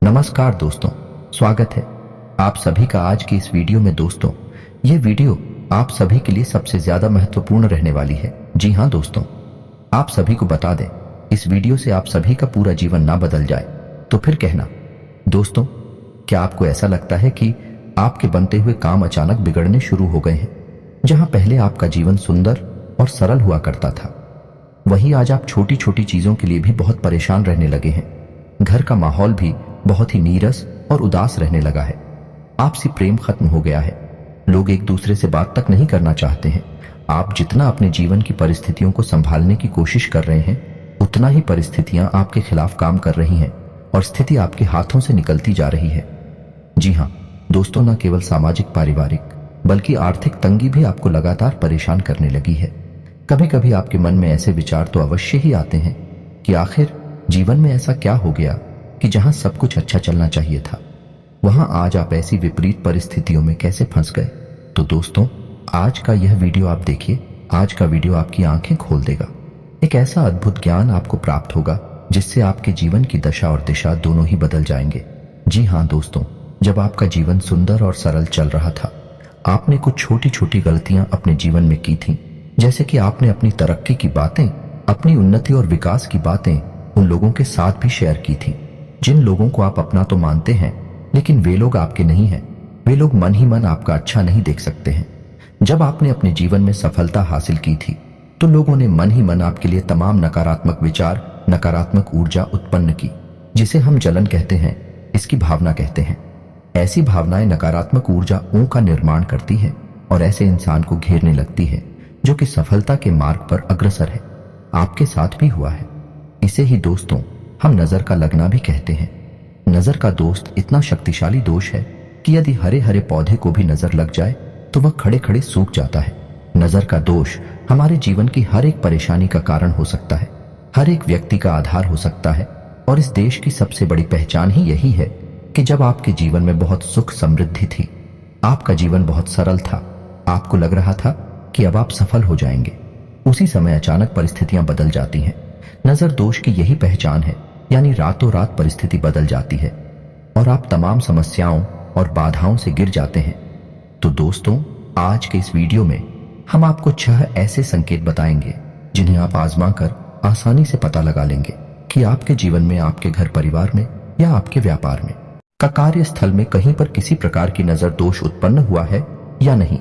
नमस्कार दोस्तों, स्वागत है आप सभी का आज की इस वीडियो में। दोस्तों, ये वीडियो आप सभी के लिए सबसे ज्यादा महत्वपूर्ण रहने वाली है। जी हाँ दोस्तों, आप सभी को बता दें, इस वीडियो से आप सभी का पूरा जीवन ना बदल जाए तो फिर कहना। दोस्तों, क्या आपको ऐसा लगता है कि आपके बनते हुए काम अचानक बिगड़ने शुरू हो गए हैं? जहां पहले आपका जीवन सुंदर और सरल हुआ करता था, वहीं आज आप छोटी छोटी चीजों के लिए भी बहुत परेशान रहने लगे हैं। घर का माहौल भी बहुत ही नीरस और उदास रहने लगा है। आपसी प्रेम खत्म हो गया है। लोग एक दूसरे से बात तक नहीं करना चाहते हैं। आप जितना अपने जीवन की परिस्थितियों को संभालने की कोशिश कर रहे हैं, उतना ही परिस्थितियां आपके खिलाफ काम कर रही हैं और स्थिति आपके हाथों से निकलती जा रही है। जी हाँ दोस्तों, न केवल सामाजिक पारिवारिक बल्कि आर्थिक तंगी भी आपको लगातार परेशान करने लगी है। कभी कभी आपके मन में ऐसे विचार तो अवश्य ही आते हैं कि आखिर जीवन में ऐसा क्या हो गया कि जहां सब कुछ अच्छा चलना चाहिए था, वहां आज आप ऐसी विपरीत परिस्थितियों में कैसे फंस गए। तो दोस्तों, आज का यह वीडियो आप देखिए। आज का वीडियो आपकी आंखें खोल देगा। एक ऐसा अद्भुत ज्ञान आपको प्राप्त होगा जिससे आपके जीवन की दशा और दिशा दोनों ही बदल जाएंगे। जी हाँ दोस्तों, जब आपका जीवन सुंदर और सरल चल रहा था, आपने कुछ छोटी छोटी गलतियां अपने जीवन में की थी। जैसे कि आपने अपनी तरक्की की बातें, अपनी उन्नति और विकास की बातें उन लोगों के साथ भी शेयर की थी जिन लोगों को आप अपना तो मानते हैं, लेकिन वे लोग आपके नहीं हैं। वे लोग मन ही मन आपका अच्छा नहीं देख सकते हैं। जब आपने अपने जीवन में सफलता हासिल की थी, तो लोगों ने मन ही मन आपके लिए तमाम नकारात्मक विचार, नकारात्मक ऊर्जा उत्पन्न की, जिसे हम जलन कहते हैं, इसकी भावना कहते हैं। ऐसी भावनाएं नकारात्मक ऊर्जाओं का निर्माण करती हैं और ऐसे इंसान को घेरने लगती है जो कि सफलता के मार्ग पर अग्रसर है। आपके साथ भी हुआ है। इसे ही दोस्तों हम नजर का लगना भी कहते हैं। नजर का दोस्त इतना शक्तिशाली दोष है कि यदि हरे हरे पौधे को भी नजर लग जाए तो वह खड़े खड़े सूख जाता है। नजर का दोष हमारे जीवन की हर एक परेशानी का कारण हो सकता है, हर एक व्यक्ति का आधार हो सकता है। और इस देश की सबसे बड़ी पहचान ही यही है कि जब आपके जीवन में बहुत सुख समृद्धि थी, आपका जीवन बहुत सरल था, आपको लग रहा था कि अब आप सफल हो जाएंगे, उसी समय अचानक परिस्थितियां बदल जाती हैं। नजर दोष की यही पहचान है, यानी रातों रात परिस्थिति बदल जाती है और आप तमाम समस्याओं और बाधाओं से गिर जाते हैं। तो दोस्तों, आज के इस वीडियो में हम आपको 6 ऐसे संकेत बताएंगे जिन्हें आप आजमा कर आसानी से पता लगा लेंगे कि आपके जीवन में, आपके घर परिवार में या आपके व्यापार में का कार्यस्थल में कहीं पर किसी प्रकार की नजर दोष उत्पन्न हुआ है या नहीं।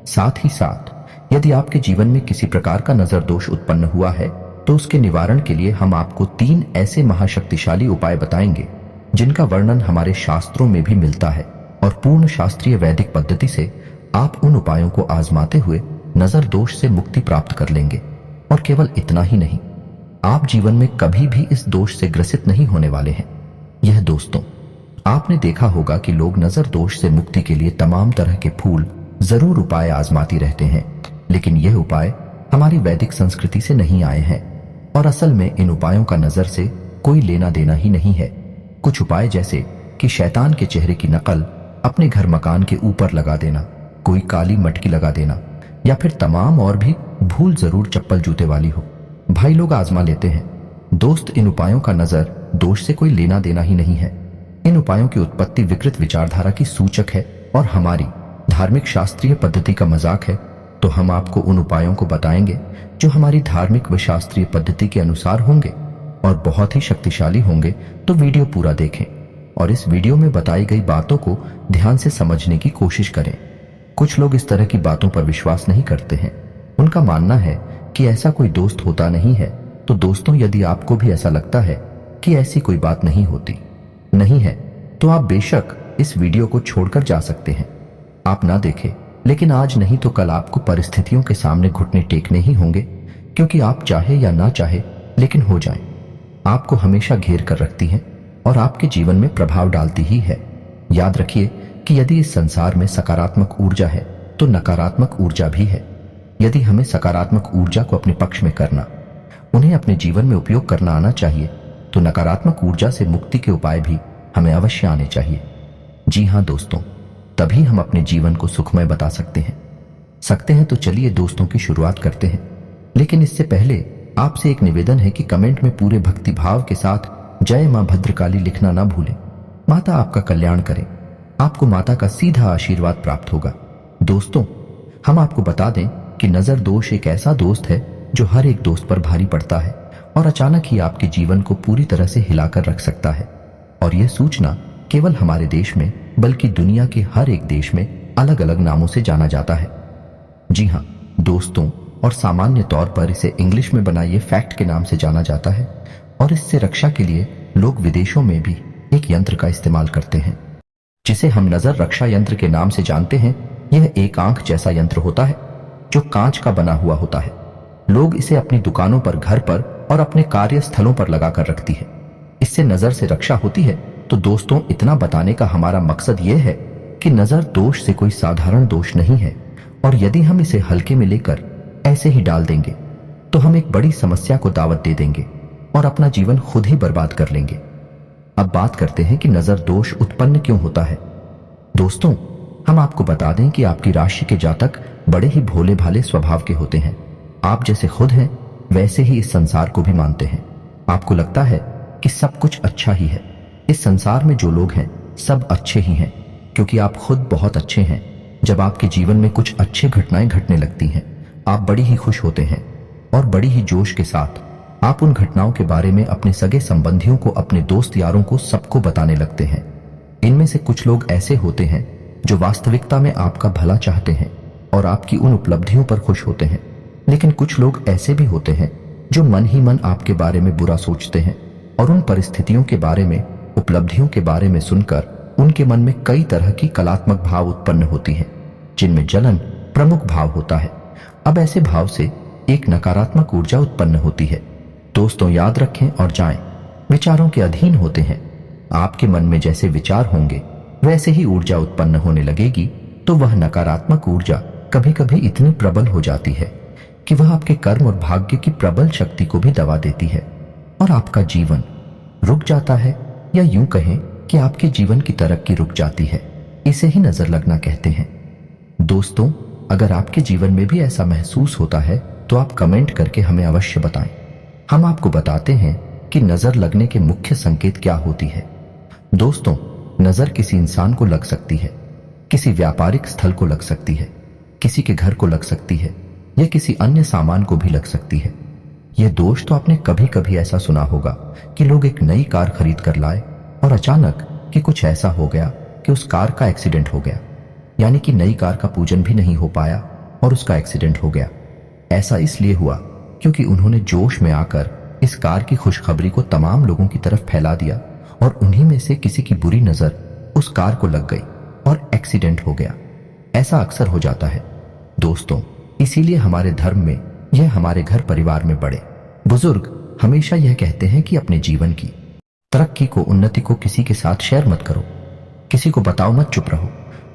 साथ ही साथ यदि आपके जीवन में किसी प्रकार का नजर दोष उत्पन्न हुआ है तो उसके निवारण के लिए हम आपको 3 ऐसे महाशक्तिशाली उपाय बताएंगे जिनका वर्णन हमारे शास्त्रों में भी मिलता है और पूर्ण शास्त्रीय वैदिक पद्धति से आप उन उपायों को आजमाते हुए नजर दोष से मुक्ति प्राप्त कर लेंगे। और केवल इतना ही नहीं, आप जीवन में कभी भी इस दोष से ग्रसित नहीं होने वाले हैं। यह दोस्तों, आपने देखा होगा कि लोग नजर दोष से मुक्ति के लिए तमाम तरह के फूल, जरूर उपाय आजमाती रहते हैं, लेकिन यह उपाय हमारी वैदिक संस्कृति से नहीं आए हैं और असल में इन उपायों का नजर से कोई लेना देना ही नहीं है। कुछ उपाय जैसे कि शैतान के चेहरे की नकल अपने घर मकान के ऊपर लगा देना, कोई काली मटकी लगा देना या फिर तमाम और भी भूल जरूर चप्पल जूते वाली हो, भाई लोग आजमा लेते हैं। दोस्त, इन उपायों का नजर दोष से कोई लेना देना ही नहीं है। इन उपायों की उत्पत्ति विकृत विचारधारा की सूचक है और हमारी धार्मिक शास्त्रीय पद्धति का मजाक है। तो हम आपको उन उपायों को बताएंगे जो हमारी धार्मिक व शास्त्रीय पद्धति के अनुसार होंगे और बहुत ही शक्तिशाली होंगे। तो वीडियो पूरा देखें और इस वीडियो में बताई गई बातों को ध्यान से समझने की कोशिश करें। कुछ लोग इस तरह की बातों पर विश्वास नहीं करते हैं। उनका मानना है कि ऐसा कोई दोस्त होता नहीं है। तो दोस्तों, यदि आपको भी ऐसा लगता है कि ऐसी कोई बात नहीं होती नहीं है, तो आप बेशक इस वीडियो को छोड़कर जा सकते हैं। आप ना देखें, लेकिन आज नहीं तो कल आपको परिस्थितियों के सामने घुटने टेकने ही होंगे, क्योंकि आप चाहे या ना चाहे लेकिन हो जाएं, आपको हमेशा घेर कर रखती हैं और आपके जीवन में प्रभाव डालती ही है। याद रखिए कि यदि इस संसार में सकारात्मक ऊर्जा है तो नकारात्मक ऊर्जा भी है। यदि हमें सकारात्मक ऊर्जा को अपने पक्ष में करना, उन्हें अपने जीवन में उपयोग करना आना चाहिए, तो नकारात्मक ऊर्जा से मुक्ति के उपाय भी हमें अवश्य आने चाहिए। जी हाँ दोस्तों, तभी हम अपने जीवन को सुखमय बता सकते हैं। तो चलिए दोस्तों की शुरुआत करते हैं। लेकिन इससे पहले आपसे एक निवेदन है कि कमेंट में पूरे भक्ति भाव के साथ जय मां भद्रकाली लिखना ना भूलें। माता आपका कल्याण करे। आपको माता का सीधा आशीर्वाद प्राप्त होगा। दोस्तों, हम आपको बता दें कि नजर दोष एक ऐसा दोस्त है जो हर एक दोस्त पर भारी पड़ता है और अचानक ही आपके जीवन को पूरी तरह से हिलाकर रख सकता है। और यह सूचना केवल हमारे देश में बल्कि दुनिया के हर एक देश में अलग अलग नामों से जाना जाता है। जी हाँ दोस्तों, और सामान्य तौर पर इसे इंग्लिश में बनाइए फैक्ट के नाम से जाना जाता है। और इससे रक्षा के लिए लोग विदेशों में भी एक यंत्र का इस्तेमाल करते हैं जिसे हम नजर रक्षा यंत्र के नाम से जानते हैं। यह एक आंख जैसा यंत्र होता है जो कांच का बना हुआ होता है। लोग इसे अपनी दुकानों पर, घर पर और अपने कार्यस्थलों पर लगाकर रखती है। इससे नजर से रक्षा होती है। तो दोस्तों, इतना बताने का हमारा मकसद यह है कि नजर दोष से कोई साधारण दोष नहीं है और यदि हम इसे हल्के में लेकर ऐसे ही डाल देंगे तो हम एक बड़ी समस्या को दावत दे देंगे और अपना जीवन खुद ही बर्बाद कर लेंगे। अब बात करते हैं कि नजर दोष उत्पन्न क्यों होता है। दोस्तों, हम आपको बता दें कि आपकी राशि के जातक बड़े ही भोले भाले स्वभाव के होते हैं। आप जैसे खुद हैं वैसे ही इस संसार को भी मानते हैं। आपको लगता है कि सब कुछ अच्छा ही है। इस संसार में जो लोग हैं सब अच्छे ही हैं क्योंकि आप खुद बहुत अच्छे हैं। जब आपके जीवन में कुछ अच्छी घटनाएं घटने लगती हैं, आप बड़ी ही खुश होते हैं और बड़ी ही जोश के साथ आप उन घटनाओं के बारे में अपने सगे संबंधियों को, अपने दोस्त यारों को, सबको बताने लगते हैं। इनमें से कुछ लोग ऐसे होते हैं जो वास्तविकता में आपका भला चाहते हैं और आपकी उन उपलब्धियों पर खुश होते हैं, लेकिन कुछ लोग ऐसे भी होते हैं जो मन ही मन आपके बारे में बुरा सोचते हैं और उन परिस्थितियों के बारे में, उपलब्धियों के बारे में सुनकर उनके मन में कई तरह की कलात्मक भाव उत्पन्न होती हैं जिनमें जलन प्रमुख भाव होता है। अब ऐसे भाव से एक नकारात्मक ऊर्जा उत्पन्न होती है। दोस्तों, याद रखें और जाएं, विचारों के अधीन होते हैं। आपके मन में जैसे विचार होंगे वैसे ही ऊर्जा उत्पन्न होने लगेगी। तो वह नकारात्मक ऊर्जा कभी कभी इतनी प्रबल हो जाती है कि वह आपके कर्म और भाग्य की प्रबल शक्ति को भी दबा देती है और आपका जीवन रुक जाता है, या यूं कहें कि आपके जीवन की तरक्की रुक जाती है। इसे ही नजर लगना कहते हैं। दोस्तों, अगर आपके जीवन में भी ऐसा महसूस होता है तो आप कमेंट करके हमें अवश्य बताएं। हम आपको बताते हैं कि नजर लगने के मुख्य संकेत क्या होती है। दोस्तों, नजर किसी इंसान को लग सकती है, किसी व्यापारिक स्थल को लग सकती है, किसी के घर को लग सकती है या किसी अन्य सामान को भी लग सकती है। यह दोष तो आपने कभी कभी ऐसा सुना होगा कि लोग एक नई कार खरीद कर लाए और अचानक कि कुछ ऐसा हो गया कि उस कार का एक्सीडेंट हो गया, यानी कि नई कार का पूजन भी नहीं हो पाया और उसका एक्सीडेंट हो गया। ऐसा इसलिए हुआ क्योंकि उन्होंने जोश में आकर इस कार की खुशखबरी को तमाम लोगों की तरफ फैला दिया और उन्हीं में से किसी की बुरी नजर उस कार को लग गई और एक्सीडेंट हो गया। ऐसा अक्सर हो जाता है दोस्तों। इसीलिए हमारे धर्म में, यह हमारे घर परिवार में बड़े बुजुर्ग हमेशा यह कहते हैं कि अपने जीवन की तरक्की को, उन्नति को किसी के साथ शेयर मत करो, किसी को बताओ मत, चुप रहो।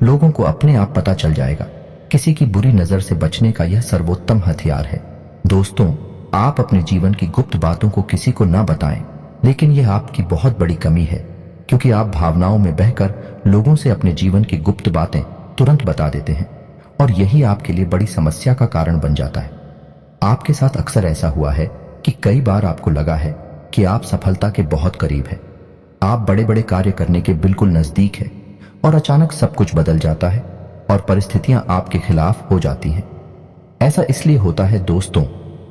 लोगों को अपने आप पता चल जाएगा। किसी की बुरी नजर से बचने का यह सर्वोत्तम हथियार है। दोस्तों, आप अपने जीवन की गुप्त बातों को किसी को ना बताएं, लेकिन यह आपकी बहुत बड़ी कमी है क्योंकि आप भावनाओं में बहकर लोगों से अपने जीवन की गुप्त बातें तुरंत बता देते हैं और यही आपके लिए बड़ी समस्या का कारण बन जाता है। आपके साथ अक्सर ऐसा हुआ है कि कई बार आपको लगा है कि आप सफलता के बहुत करीब हैं, आप बड़े बड़े कार्य करने के बिल्कुल नजदीक हैं और अचानक सब कुछ बदल जाता है और परिस्थितियां आपके खिलाफ हो जाती हैं। ऐसा इसलिए होता है दोस्तों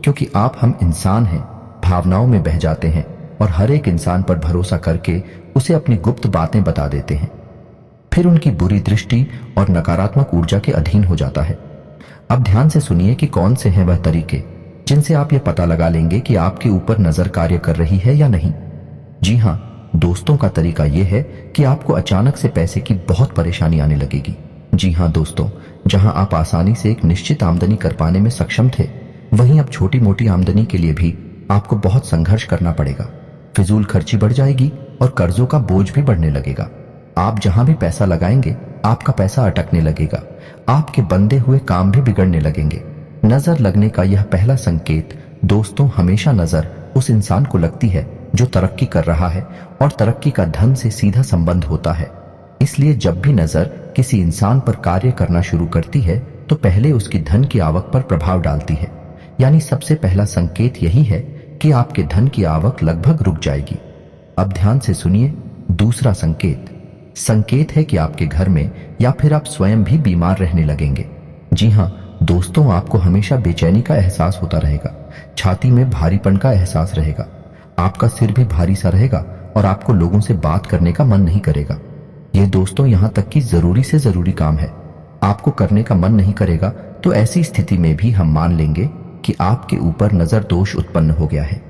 क्योंकि हम इंसान हैं, भावनाओं में बह जाते हैं और हर एक इंसान पर भरोसा करके उसे अपनी गुप्त बातें बता देते हैं। फिर उनकी बुरी दृष्टि और नकारात्मक ऊर्जा के अधीन हो जाता है। अब ध्यान से सुनिए कि कौन से हैं वह तरीके जिनसे आप ये पता लगा लेंगे कि आपके ऊपर नजर कार्य कर रही है या नहीं। जी हाँ दोस्तों, का तरीका यह है कि आपको अचानक से पैसे की बहुत परेशानी आने लगेगी। जी हाँ दोस्तों, जहां आप आसानी से एक निश्चित आमदनी कर पाने में सक्षम थे, वहीं अब छोटी मोटी आमदनी के लिए भी आपको बहुत संघर्ष करना पड़ेगा। फिजूल खर्ची बढ़ जाएगी और कर्जों का बोझ भी बढ़ने लगेगा। आप जहां भी पैसा लगाएंगे आपका पैसा अटकने लगेगा। आपके बंधे हुए काम भी बिगड़ने लगेंगे। नजर लगने का यह पहला संकेत दोस्तों, हमेशा नजर उस इंसान को लगती है जो तरक्की कर रहा है और तरक्की का धन से सीधा संबंध होता है। इसलिए जब भी नजर किसी इंसान पर कार्य करना शुरू करती है तो पहले उसकी धन की आवक पर प्रभाव डालती है। यानी सबसे पहला संकेत यही है कि आपके धन की आवक लगभग रुक जाएगी। अब ध्यान से सुनिए, दूसरा संकेत संकेत है कि आपके घर में या फिर आप स्वयं भी बीमार रहने लगेंगे। जी हाँ दोस्तों, आपको हमेशा बेचैनी का एहसास होता रहेगा, छाती में भारीपन का एहसास रहेगा, आपका सिर भी भारी सा रहेगा और आपको लोगों से बात करने का मन नहीं करेगा। ये दोस्तों यहाँ तक कि जरूरी से जरूरी काम है आपको करने का मन नहीं करेगा, तो ऐसी स्थिति में भी हम मान लेंगे कि आपके ऊपर नजर दोष उत्पन्न हो गया है।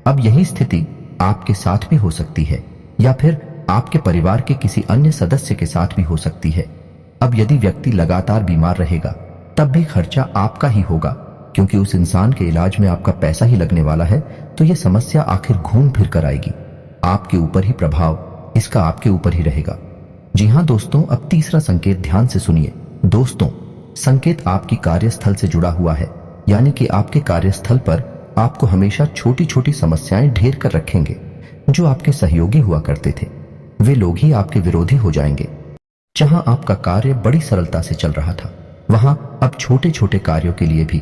अब यही स्थिति आपके साथ भी हो सकती है या फिर आपके परिवार के किसी अन्य सदस्य के साथ भी हो सकती है। अब यदि व्यक्ति लगातार बीमार रहेगा तब भी खर्चा आपका ही होगा, क्योंकि उस इंसान के इलाज में आपका पैसा ही लगने वाला है। तो यह समस्या आखिर घूम फिर कर आएगी, आपके ऊपर ही प्रभाव इसका आपके ऊपर ही रहेगा। जी हाँ दोस्तों, अब तीसरा संकेत ध्यान से सुनिए। दोस्तों, संकेत आपकी कार्यस्थल से जुड़ा हुआ है, यानी कि आपके कार्यस्थल पर आपको हमेशा छोटी छोटी समस्याएं ढेर कर रखेंगे। जो आपके सहयोगी हुआ करते थे वे लोग ही आपके विरोधी हो जाएंगे। जहां आपका कार्य बड़ी सरलता से चल रहा था, वहां अब छोटे छोटे कार्यों के लिए भी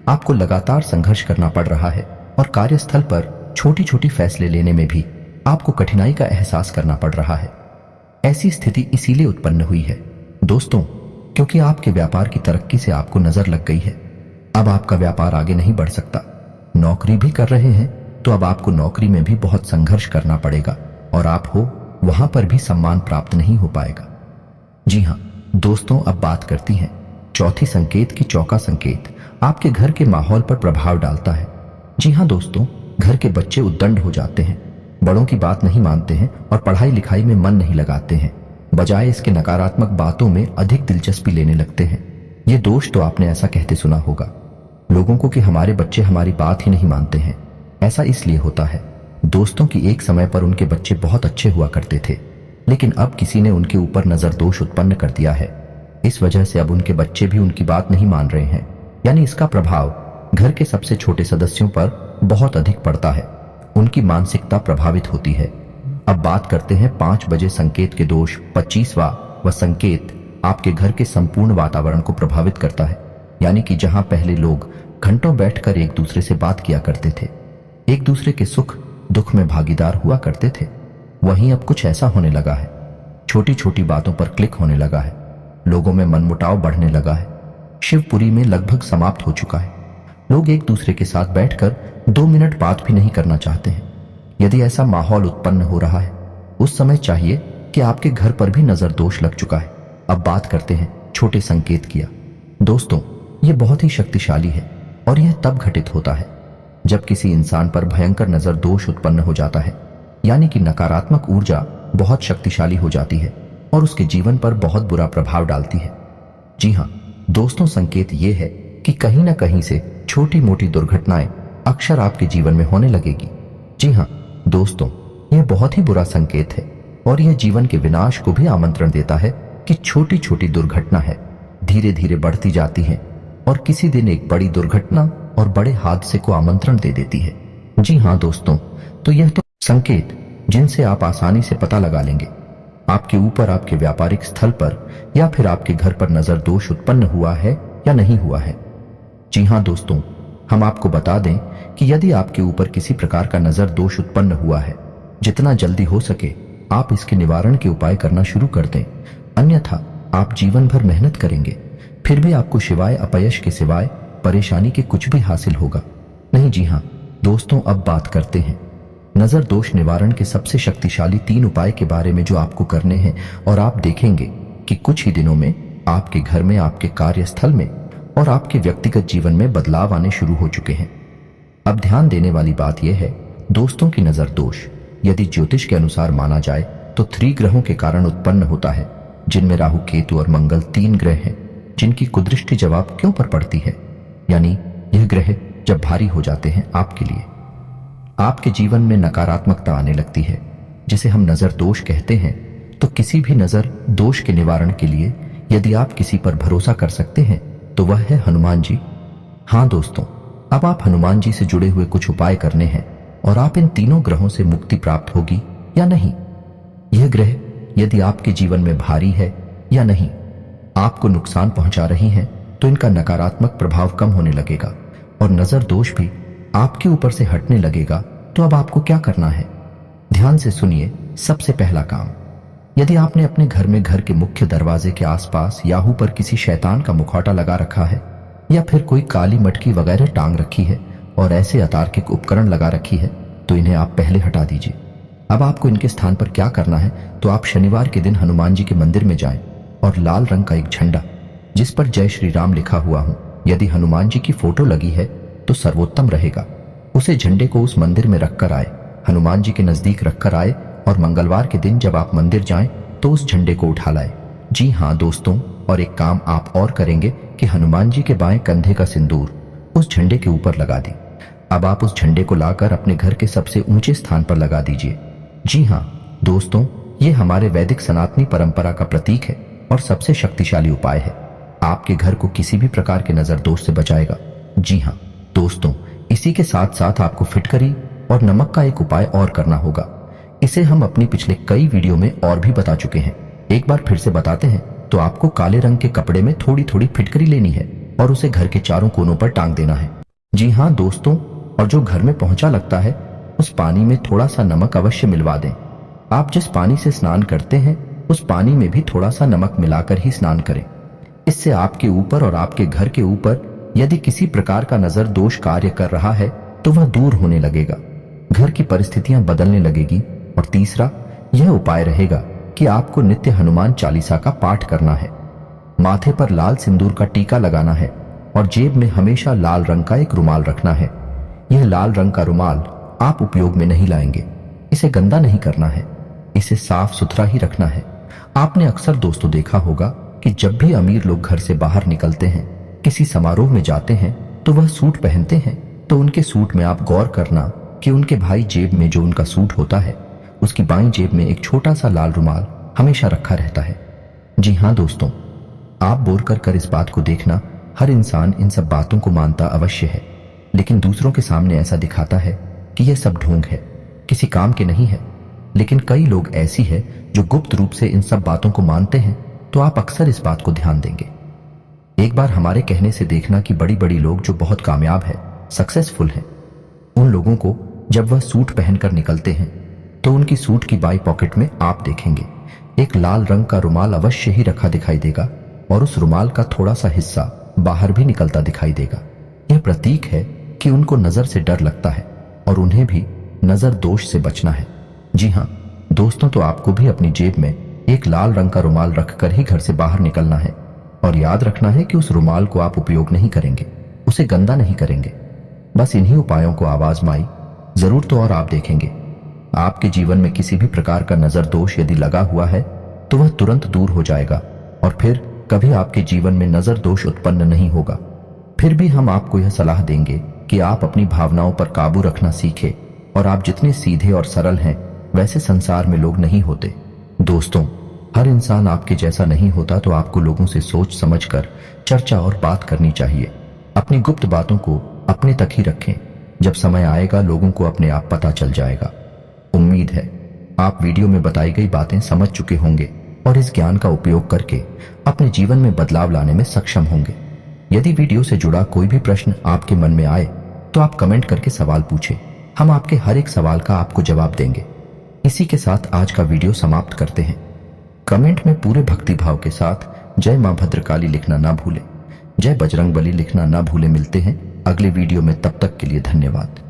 आपको लगातार संघर्ष करना पड़ रहा है और कार्यस्थल पर छोटी छोटी फैसले लेने में भी आपको कठिनाई का एहसास करना पड़ रहा है। ऐसी स्थिति इसीलिए उत्पन्न हुई है दोस्तों, क्योंकि आपके व्यापार की तरक्की से आपको नजर लग गई है। अब आपका व्यापार आगे नहीं बढ़ सकता। नौकरी भी कर रहे हैं तो अब आपको नौकरी में भी बहुत संघर्ष करना पड़ेगा और आप हो वहां पर भी सम्मान प्राप्त नहीं हो पाएगा। जी हाँ दोस्तों, अब बात करती हैं चौथी संकेत की। चौका संकेत आपके घर के माहौल पर प्रभाव डालता है। जी हाँ दोस्तों, घर के बच्चे उद्दंड हो जाते हैं, बड़ों की बात नहीं मानते हैं और पढ़ाई लिखाई में मन नहीं लगाते हैं, बजाय इसके नकारात्मक बातों में अधिक दिलचस्पी लेने लगते हैं। ये दोष तो आपने ऐसा कहते सुना होगा लोगों को कि हमारे बच्चे हमारी बात ही नहीं मानते हैं। ऐसा इसलिए होता है दोस्तों कि एक समय पर उनके बच्चे बहुत अच्छे हुआ करते थे, लेकिन अब किसी ने उनके ऊपर नजर दोष उत्पन्न कर दिया है। इस वजह से अब उनके बच्चे भी उनकी बात नहीं मान रहे हैं, यानी इसका प्रभाव घर के सबसे छोटे सदस्यों पर बहुत अधिक पड़ता है। उनकी मानसिकता प्रभावित होती है। अब बात करते हैं 5 बजे संकेत के दोष। 25वां वह संकेत आपके घर के संपूर्ण वातावरण को प्रभावित करता है, यानी कि जहां पहले लोग घंटों बैठकर एक दूसरे से बात किया करते थे, एक दूसरे के सुख दुख में भागीदार हुआ करते थे, वहीं अब कुछ ऐसा होने लगा है। छोटी छोटी बातों पर क्लिक होने लगा है, लोगों में मनमुटाव बढ़ने लगा है। शिवपुरी में लगभग समाप्त हो चुका है। लोग एक दूसरे के साथ बैठकर 2 मिनट बात भी नहीं करना चाहते हैं। यदि ऐसा माहौल उत्पन्न हो रहा है, उस समय चाहिए कि आपके घर पर भी नजर दोष लग चुका है। अब बात करते हैं छोटे संकेत किया। दोस्तों, यह बहुत ही शक्तिशाली है और यह तब घटित होता है जब किसी इंसान पर भयंकर नजर दोष उत्पन्न हो जाता है, यानी कि नकारात्मक ऊर्जा बहुत शक्तिशाली हो जाती है और उसके जीवन पर बहुत बुरा प्रभाव डालती है। जी हाँ दोस्तों, संकेत यह है कि कहीं ना कहीं से छोटी मोटी दुर्घटनाएं अक्सर आपके जीवन में होने लगेगी। जी हाँ दोस्तों, यह बहुत ही बुरा संकेत है और यह जीवन के विनाश को भी आमंत्रण देता है कि छोटी छोटी दुर्घटना है, धीरे धीरे बढ़ती जाती है और किसी दिन एक बड़ी दुर्घटना और बड़े हादसे को आमंत्रण दे देती है। जी हाँ दोस्तों, तो यह तो संकेत जिनसे आप आसानी से पता लगा लेंगे आपके ऊपर आपके व्यापारिक स्थल पर या फिर आपके घर पर नजर दोष उत्पन्न हुआ है या नहीं हुआ है। जी हाँ दोस्तों, हम आपको बता दें कि यदि आपके ऊपर किसी प्रकार का नजर दोष उत्पन्न हुआ है, जितना जल्दी हो सके आप इसके निवारण के उपाय करना शुरू कर दें, अन्यथा आप जीवन भर मेहनत करेंगे फिर भी आपको सिवाय अपयश के सिवाय परेशानी के कुछ भी हासिल होगा नहीं। जी हाँ दोस्तों, अब बात करते हैं नजर दोष निवारण के सबसे शक्तिशाली 3 उपाय के बारे में जो आपको करने हैं, और आप देखेंगे कि कुछ ही दिनों में आपके घर में, आपके कार्यस्थल में और आपके व्यक्तिगत जीवन में बदलाव आने शुरू हो चुके हैं। अब ध्यान देने वाली बात यह है दोस्तों की नजर दोष यदि ज्योतिष के अनुसार माना जाए तो 3 ग्रहों के कारण उत्पन्न होता है, जिनमें राहु, केतु और मंगल 3 ग्रह हैं, जिनकी कुदृष्टि जवाब क्यों पर पड़ती है, यानी यह ग्रह जब भारी हो जाते हैं आपके लिए, आपके जीवन में नकारात्मकता आने लगती है, जिसे हम नजर दोष कहते हैं। तो किसी भी नजर दोष के निवारण के लिए यदि आप किसी पर भरोसा कर सकते हैं तो वह है हनुमान जी। हाँ दोस्तों, अब आप हनुमान जी से जुड़े हुए कुछ उपाय करने हैं और आप इन तीनों ग्रहों से मुक्ति प्राप्त होगी या नहीं। यह ग्रह यदि आपके जीवन में भारी है या नहीं, आपको नुकसान पहुंचा रही हैं, तो इनका नकारात्मक प्रभाव कम होने लगेगा और नजर दोष भी आपके ऊपर से हटने लगेगा। तो अब आपको क्या करना है, ध्यान से सुनिए। सबसे पहला काम, यदि आपने अपने घर में घर के मुख्य दरवाजे के आसपास याहू पर किसी शैतान का मुखौटा लगा रखा है या फिर कोई काली मटकी वगैरह टांग रखी है और ऐसे अतार्किक उपकरण लगा रखी है, तो इन्हें आप पहले हटा दीजिए। अब आपको इनके स्थान पर क्या करना है, तो आप शनिवार के दिन हनुमान जी के मंदिर में जाएं और लाल रंग का एक झंडा जिस पर जय श्री राम लिखा हुआ हो, यदि हनुमान जी की फोटो लगी है तो सर्वोत्तम रहेगा, उसे झंडे को उस मंदिर में रखकर आए, हनुमान जी के नजदीक रखकर आए और मंगलवार के दिन जब आप मंदिर जाएं तो उस झंडे को उठा लाए। जी हाँ दोस्तों, और एक काम आप और करेंगे कि हनुमान जी के बाएं कंधे का सिंदूर उस झंडे के ऊपर लगा दें। अब आप उस झंडे को लाकर अपने घर के सबसे ऊंचे स्थान पर लगा दीजिए। जी हाँ दोस्तों, ये हमारे वैदिक सनातनी परंपरा का प्रतीक है और सबसे शक्तिशाली उपाय है। आपके घर को किसी भी प्रकार के नजर दोष से बचाएगा। जी हाँ दोस्तों, इसी के साथ साथ आपको फिटकरी और नमक का एक उपाय और करना होगा। इसे हम अपनी पिछले कई वीडियो में और भी बता चुके हैं, एक बार फिर से बताते हैं। तो आपको काले रंग के कपड़े में थोड़ी थोड़ी फिटकरी लेनी है और उसे घर के चारों कोनों पर टांग देना है। जी हाँ दोस्तों, और जो घर में पहुंचा लगता है उस पानी में थोड़ा सा नमक अवश्य मिलवा दें। आप जिस पानी से स्नान करते हैं उस पानी में भी थोड़ा सा नमक मिलाकर ही स्नान करें। इससे आपके ऊपर और आपके घर के ऊपर यदि किसी प्रकार का नजर दोष कार्य कर रहा है तो वह दूर होने लगेगा, घर की परिस्थितियां बदलने लगेगी। और तीसरा यह उपाय रहेगा कि आपको नित्य हनुमान चालीसा का पाठ करना है, माथे पर लाल सिंदूर का टीका लगाना है और जेब में हमेशा लाल रंग का एक रुमाल रखना है। यह लाल रंग का रुमाल आप उपयोग में नहीं लाएंगे, इसे गंदा नहीं करना है, इसे साफ सुथरा ही रखना है। आपने अक्सर दोस्तों देखा होगा कि जब भी अमीर लोग घर से बाहर निकलते हैं, किसी समारोह में जाते हैं, तो वह सूट पहनते हैं। तो उनके सूट में आप गौर करना कि उनके भाई जेब में जो उनका सूट होता है उसकी बाईं जेब में एक छोटा सा लाल रुमाल हमेशा रखा रहता है। जी हाँ दोस्तों, आप बोर कर इस बात को देखना, हर इंसान इन सब बातों को मानता अवश्य है, लेकिन दूसरों के सामने ऐसा दिखाता है कि यह सब ढोंग है, किसी काम के नहीं है। लेकिन कई लोग ऐसी है जो गुप्त रूप से इन सब बातों को मानते हैं, तो आप अक्सर इस बात को ध्यान देंगे। एक बार हमारे कहने से देखना कि बड़ी बड़ी लोग जो बहुत कामयाब है, सक्सेसफुल हैं, उन लोगों को जब वह सूट पहनकर निकलते हैं तो उनकी सूट की बाई पॉकेट में आप देखेंगे एक लाल रंग का रुमाल अवश्य ही रखा दिखाई देगा और उस रुमाल का थोड़ा सा हिस्सा बाहर भी निकलता दिखाई देगा। यह प्रतीक है कि उनको नजर से डर लगता है और उन्हें भी नजर दोष से बचना है। जी हाँ दोस्तों, तो आपको भी अपनी जेब में एक लाल रंग का रुमाल रखकर ही घर से बाहर निकलना है और याद रखना है कि उस रुमाल को आप उपयोग नहीं करेंगे, उसे गंदा नहीं करेंगे। बस इन्हीं उपायों को आजमाई जरूर, तो और आप देखेंगे आपके जीवन में किसी भी प्रकार का नजर दोष यदि लगा हुआ है तो वह तुरंत दूर हो जाएगा और फिर कभी आपके जीवन में नजर दोष उत्पन्न नहीं होगा। फिर भी हम आपको यह सलाह देंगे कि आप अपनी भावनाओं पर काबू रखना सीखें और आप जितने सीधे और सरल हैं वैसे संसार में लोग नहीं होते। दोस्तों, हर इंसान आपके जैसा नहीं होता, तो आपको लोगों से सोच समझकर चर्चा और बात करनी चाहिए। अपनी गुप्त बातों को अपने तक ही रखें, जब समय आएगा लोगों को अपने आप पता चल जाएगा। उम्मीद है आप वीडियो में बताई गई बातें समझ चुके होंगे और इस ज्ञान का उपयोग करके अपने जीवन में बदलाव लाने में सक्षम होंगे। यदि वीडियो से जुड़ा कोई भी प्रश्न आपके मन में आए तो आप कमेंट करके सवाल पूछें, हम आपके हर एक सवाल का आपको जवाब देंगे। इसी के साथ आज का वीडियो समाप्त करते हैं। कमेंट में पूरे भक्तिभाव के साथ जय मां भद्रकाली लिखना ना भूलें, जय बजरंगबली लिखना ना भूलें। मिलते हैं अगले वीडियो में, तब तक के लिए धन्यवाद।